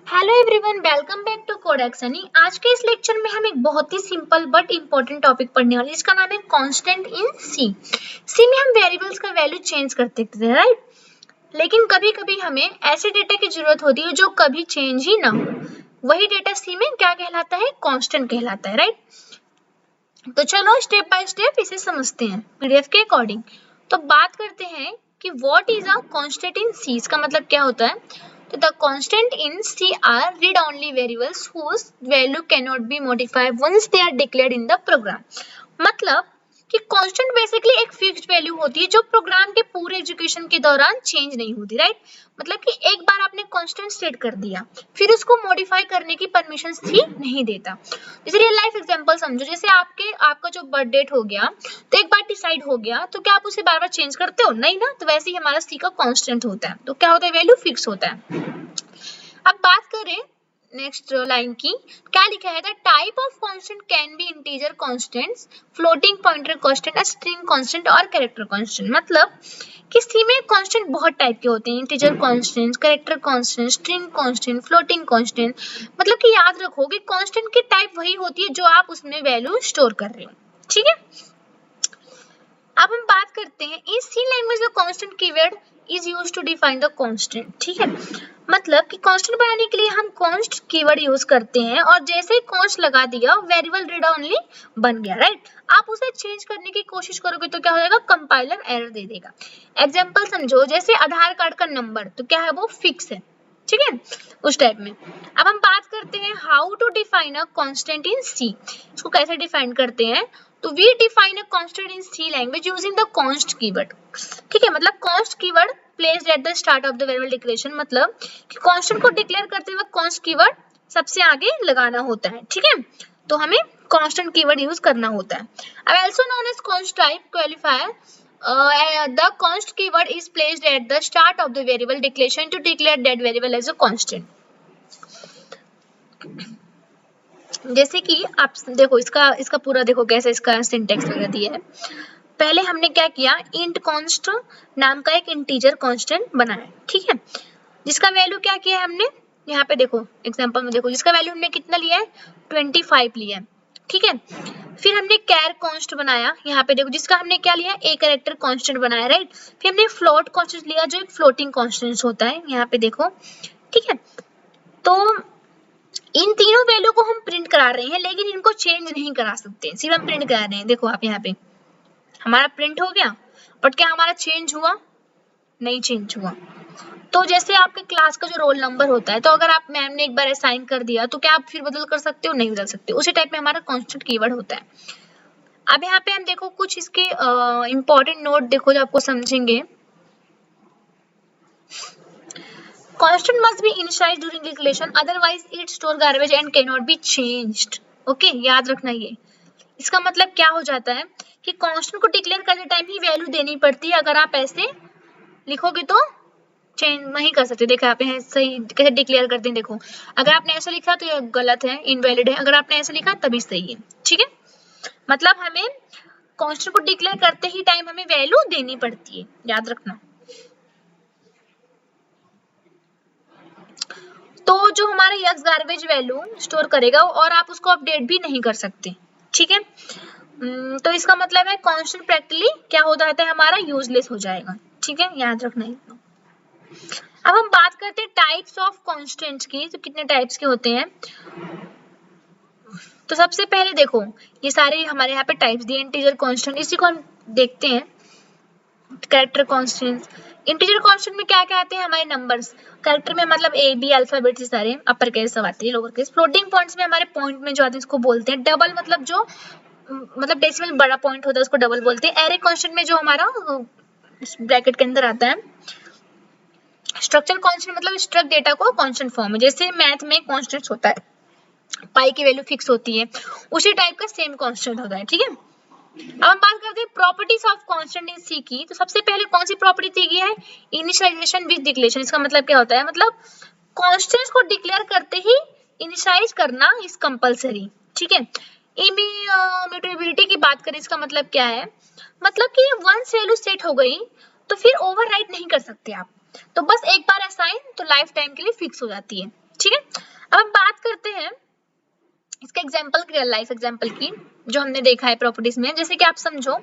Hello everyone, welcome back to Codex Honey. आज के इस लेक्चर में हम एक बहुत ही सिंपल बट इम्पोर्टेंट टॉपिक पढ़ने वाले हैं जिसका नाम है कांस्टेंट इन सी। सी में हम वेरिएबल्स का वैल्यू चेंज करते थे, राइट? लेकिन कभी कभी हमें ऐसे डेटा की जरूरत होती है जो कभी चेंज ही ना हो। वही डेटा सी में क्या कहलाता है? कांस्टेंट कहलाता है, राइट? तो चलो स्टेप बाय स्टेप इसे समझते हैं पीडीएफ के अकॉर्डिंग। तो बात करते हैं कि what is a constant in C. इसका मतलब क्या होता है? तो the constant in C are read-only variables whose value cannot be modified once they are declared in the program। मतलब कि कांस्टेंट बेसिकली एक फिक्स्ड वैल्यू होती है जो प्रोग्राम के पूरे एजुकेशन के दौरान चेंज नहीं होती, राइट? मतलब कि एक बार आपने कांस्टेंट सेट कर दिया फिर उसको मॉडिफाई करने की परमिशन ही नहीं देता। जैसे रियल लाइफ एग्जांपल समझो, जैसे आपका जो बर्थ डेट हो गया तो एक बार डिसाइड हो गया तो क्या आप उसे बार बार चेंज करते हो? नहीं ना। तो वैसे ही हमारा सी का कांस्टेंट होता है। तो क्या होता है? वैल्यू फिक्स होता है। अब बात करें नेक्स्ट लाइन की, क्या लिखा है? The type of constant can be integer constants, floating pointer constant, string constant और कैरेक्टर कांस्टेंट। मतलब कि सी में कांस्टेंट बहुत टाइप के होते हैं, integer constant, character constant, string constant, floating constant. मतलब कि याद रखो कि कांस्टेंट की टाइप वही होती है जो आप उसमें वैल्यू स्टोर कर रहे हो, ठीक है? अब हम बात करते हैं इस सी लैंग्वेज में constant keyword is used to define the constant, ठीक है? मतलब कि कांस्टेंट बनाने के लिए हम कांस्ट कीवर्ड यूज करते हैं और जैसे ही कांस्ट लगा दिया वेरिएबल रीड ओनली बन गया, राइट? आप उसे चेंज करने की कोशिश करोगे तो क्या हो जाएगा? कंपाइलर एरर दे देगा। एग्जांपल समझो, जैसे आधार कार्ड का नंबर, तो क्या है? वो फिक्स है, ठीक है? उस टाइप में। अब हम बात करते हैं how to define a constant in C. इसको कैसे डिफाइन करते हैं? तो we define a constant in C language using the const keyword, ठीक है? मतलब const keyword placed at the start of the variable declaration. मतलब कि कांस्टेंट को डिक्लेयर करते वक्त कांस्ट कीवर्ड सबसे आगे लगाना होता है, ठीक है? तो हमें कांस्टेंट कीवर्ड यूज करना होता है। अब also known as const type qualifier, the const keyword is placed at the start of the variable declaration to declare that variable as a constant। जैसे कि आप देखो इसका पूरा देखो कैसे इसका सिंटेक्स वगैरह दिया है। पहले हमने क्या किया? इंट const नाम का एक इंटीजर कांस्टेंट बनाया, ठीक है? जिसका वैल्यू क्या किया है हमने? यहाँ पे देखो एग्जांपल में देखो, जिसका वैल्यू हमने कितना लिया है? 25 लिया है, ठीक है? फिर हमने कैर कांस्ट बनाया, यहाँ पे देखो जिसका हमने क्या लिया? ए कैरेक्टर कांस्टेंट बनाया, राइट? फिर हमने फ्लोट कांस्टेंट लिया जो एक फ्लोटिंग कांस्टेंट होता है, यहाँ पे देखो, ठीक है? तो इन तीनों वैल्यू को हम प्रिंट करा रहे हैं लेकिन इनको चेंज नहीं करा सकते, सिर्फ हम प्रिंट करा रहे हैं। देखो आप यहाँ पे हमारा प्रिंट हो गया, बट क्या हमारा चेंज हुआ? नहीं चेंज हुआ। तो जैसे आपके क्लास का जो रोल नंबर होता है, तो अगर आप मैम ने एक बार असाइन कर दिया तो क्या आप फिर बदल कर सकते हो? नहीं बदल सकते। उसी टाइप में हमारा कांस्टेंट कीवर्ड होता है। अब यहाँ पे हम देखो कुछ इसके इंपॉर्टेंट नोट देखो जो आपको समझेंगे। Constant must be initialized during declaration, otherwise it store garbage and cannot be changed। Okay, याद रखना ये। इसका मतलब क्या हो जाता है कि कांस्टेंट को डिक्लेयर करते टाइम ही वैल्यू देनी पड़ती है। अगर आप ऐसे लिखोगे तो चेंज नहीं कर सकते। देखो आप यहाँ सही कैसे डिक्लेयर करते हैं, देखो अगर आपने ऐसा लिखा तो ये गलत है, इनवैलिड है। अगर आपने ऐसा लिखा तभी सही है, ठीक है? मतलब हमें कांस्टेंट को डिक्लेयर करते ही टाइम हमें वैल्यू देनी पड़ती है, याद रखना। तो जो हमारा यक्स गार्बेज वैल्यू स्टोर करेगा और आप उसको अपडेट भी नहीं कर सकते, ठीक है? तो इसका मतलब है कांस्टेंट प्रैक्टिकली क्या हो जाता है? हमारा यूजलेस हो जाएगा, ठीक है? याद रखना है। अब हम बात करते हैं टाइप्स ऑफ कांस्टेंट्स की। तो कितने टाइप्स के होते हैं? तो सबसे पहले देखो ये सारे हमारे यहाँ पे टाइप्स दिए, इंटीजर कांस्टेंट, इसी को हम देखते हैं। कैरेक्टर कांस्टेंट, इंटीजर कांस्टेंट में क्या क्या आते हैं? हमारे नंबर्स। कैरेक्टर में मतलब ए बी अल्फाबेट से सारे अपर केस सब आते हैं, लोअर केस। फ्लोटिंग पॉइंट्स में हमारे पॉइंट में जो आते हैं इसको बोलते हैं डबल, मतलब जो मतलब डेसिमल बड़ा पॉइंट होता है उसको डबल बोलते हैं। एरे कांस्टेंट में जो हमारा ब्रैकेट के अंदर आता है। स्ट्रक्चर कांस्टेंट मतलब स्ट्रक्ट डेटा को कांस्टेंट फॉर्म में, जैसे मैथ में कांस्टेंट होता है, पाई की वैल्यू फिक्स होती है, उसी टाइप का सेम कांस्टेंट होता है, ठीक है? अब हम बात करते हैं प्रॉपर्टीज ऑफ कांस्टेंट इन सी की। तो सबसे पहले कौन सी प्रॉपर्टी दी गई है? Initialization with declaration. इसका मतलब क्या होता है? मतलब कांस्टेंट्स को डिक्लेयर करते ही इनिशियलाइज करना इज कंपलसरी, ठीक है? इम्यूटेबिलिटी की बात करें, इसका मतलब क्या है? मतलब कि वंस वैल्यू सेट हो गई तो फिर ओवरराइट नहीं कर सकते आप। तो बस एक बार असाइन तो लाइफ टाइम के लिए फिक्स हो जाती है, ठीक है? अब हम बात करते हैं इसका एग्जाम्पल, रियल लाइफ एग्जाम्पल की, जो हमने देखा है प्रॉपर्टीज में। जैसे कि आप समझो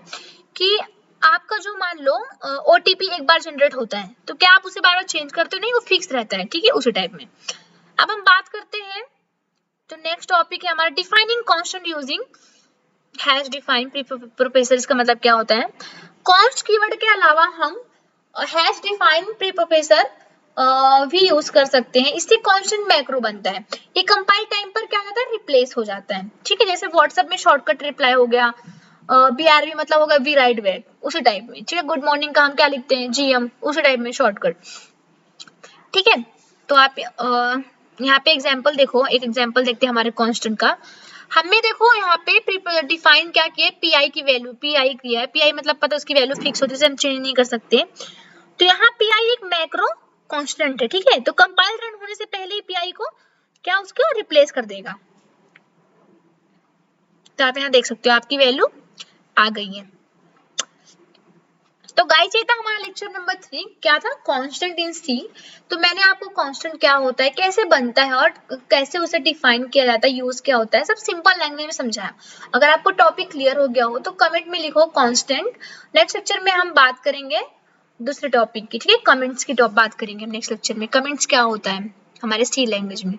कि आपका जो मान लो ओटीपी एक बार जनरेट होता है, तो क्या आप उसे बार बार चेंज करते हो? नहीं, वो फिक्स रहता है, ठीक है, उसी टाइप में। अब हम बात करते हैं, तो नेक्स्ट टॉपिक है हमारा defining constant using hash define preposition. इसका मतलब क्या होता है? कॉन्स्ट कीवर्ड के अलावा हम हैश डिफाइन प्रीपोजिशन भी यूज कर सकते हैं, इससे कांस्टेंट मैक्रो बनता है। ये कंपाइल टाइम पर क्या होता है? रिप्लेस हो जाता है, ठीक है। जैसे व्हाट्सएप में शॉर्टकट रिप्लाई हो गया, बीआरबी मतलब होगा वी राइट बैक, उसी टाइप में, ठीक है। गुड मॉर्निंग का हम क्या लिखते हैं? जीएम, उसी टाइप में शॉर्टकट, ठीक है। तो आप यहाँ पे एग्जाम्पल देखो, एक एग्जाम्पल देखते हैं हमारे कांस्टेंट का। हमने देखो यहाँ पे डिफाइन क्या किया? पीआई की वैल्यू, पीआई किया है। पीआई मतलब पता है उसकी वैल्यू फिक्स होती है, हम चेंज नहीं कर सकते। तो यहाँ पीआई एक मैक्रो कांस्टेंट है, ठीक है। तो कंपाइल रन होने से पहले ही पीआई को क्या उसको रिप्लेस कर देगा। तो आप यहाँ देख सकते हो आपकी वैल्यू आ गई है। तो गाइस ये था हमारा लेक्चर नंबर 3, क्या था? कांस्टेंट इन सी। तो मैंने आपको कांस्टेंट क्या होता है, कैसे बनता है और कैसे उसे डिफाइन किया जाता है, यूज क्या होता है, सब सिंपल लैंग्वेज में समझाया। अगर आपको टॉपिक क्लियर हो गया हो तो कमेंट में लिखो कांस्टेंट। नेक्स्ट लेक्चर में हम बात करेंगे दूसरे टॉपिक की, ठीक है। कमेंट्स की बात करेंगे हम नेक्स्ट लेक्चर में, कमेंट्स क्या होता है हमारे सी लैंग्वेज में।